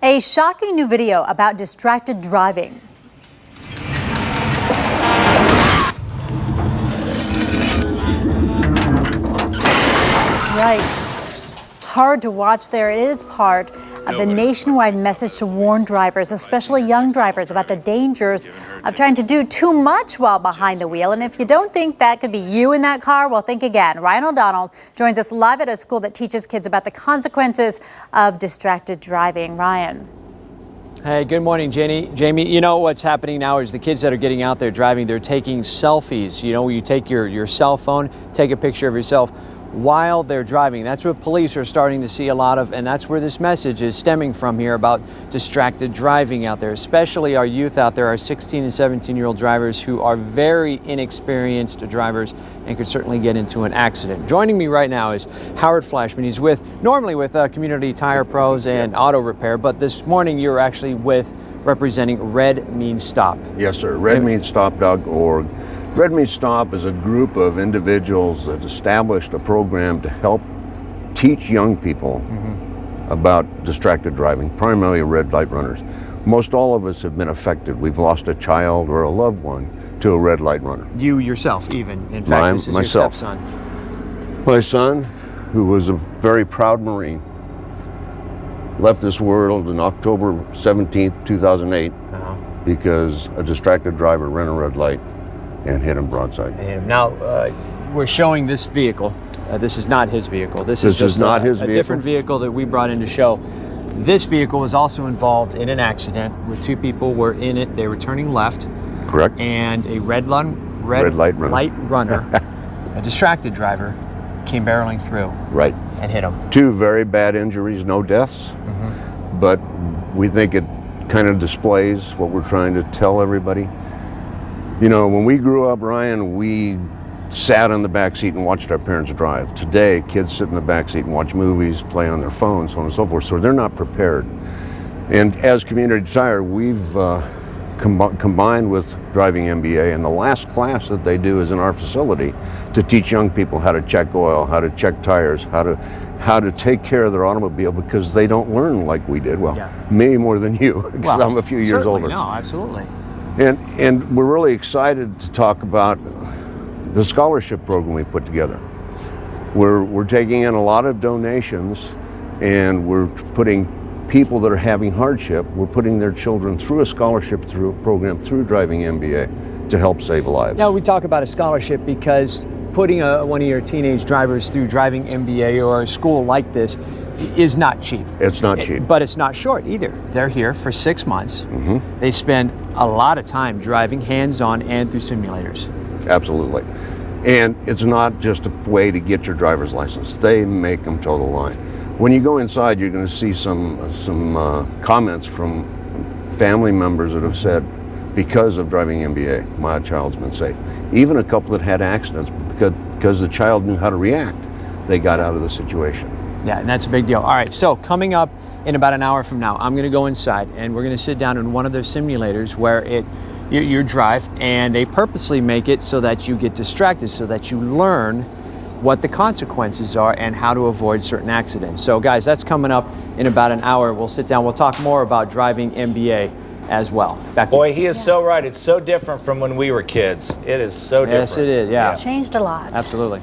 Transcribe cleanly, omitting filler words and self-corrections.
A shocking new video about distracted driving. Right. Hard to watch there. It is part of the nationwide message to warn drivers, especially young drivers, about the dangers of trying to do too much while behind the wheel. And if you don't think that could be you in that car, well, think again. Ryan O'Donnell joins us live at a school that teaches kids about the consequences of distracted driving. Ryan. Hey, good morning, Jamie. You know what's happening now is the kids that are getting out there driving, they're taking selfies. You know, where you take your cell phone, take a picture of yourself while they're driving. That's what police are starting to see a lot of, and that's where this message is stemming from here about distracted driving out there, especially our youth out there, our 16 and 17-year-old drivers who are very inexperienced drivers and could certainly get into an accident. Joining me right now is Howard Fleischmann. He's normally with Community Tire Pros and Auto Repair, but this morning you're actually representing Red Means Stop. Yes, sir. RedMeansStop.org. Red Means Stop is a group of individuals that established a program to help teach young people about distracted driving, primarily red light runners. Most all of us have been affected. We've lost a child or a loved one to a red light runner. You yourself, even. In fact, this is myself. Your stepson. My son, who was a very proud Marine, left this world on October 17th, 2008, because a distracted driver ran a red light and hit him broadside. Now, we're showing this vehicle. This is not his vehicle. This is just not his vehicle. A different vehicle that we brought in to show. This vehicle was also involved in an accident where two people were in it. They were turning left. Correct. And a red light runner, a distracted driver, came barreling through. Right. And hit him. Two very bad injuries, no deaths. But we think it kind of displays what we're trying to tell everybody. You know, when we grew up, Ryan, we sat in the back seat and watched our parents drive. Today, kids sit in the back seat and watch movies, play on their phones, so on and so forth, so they're not prepared. And as Community Tire, we've combined with DrivingMBA, and the last class that they do is in our facility to teach young people how to check oil, how to check tires, how to take care of their automobile, because they don't learn like we did. Well, me more than you, because I'm a few years older. No, absolutely. And we're really excited to talk about the scholarship program we've put together. We're taking in a lot of donations, and we're putting people that are having hardship, we're putting their children through a scholarship program through DrivingMBA to help save lives. Now, we talk about a scholarship because putting one of your teenage drivers through DrivingMBA or a school like this is not cheap. It's not cheap. But it's not short either. They're here for 6 months. They spend a lot of time driving hands-on and through simulators. Absolutely. And it's not just a way to get your driver's license. They make them toe the line. When you go inside, you're going to see some comments from family members that have said, because of DrivingMBA, my child's been safe. Even a couple that had accidents, because the child knew how to react, they got out of the situation. Yeah, and that's a big deal. All right, so coming up in about an hour from now, I'm going to go inside and we're going to sit down in one of those simulators where you drive, and they purposely make it so that you get distracted, so that you learn what the consequences are and how to avoid certain accidents. So guys, that's coming up in about an hour. We'll sit down, we'll talk more about DrivingMBA as well. Back to Boy, he is so right. It's so different from when we were kids. It is so different. Yes, it is, yeah. It's changed a lot. Absolutely.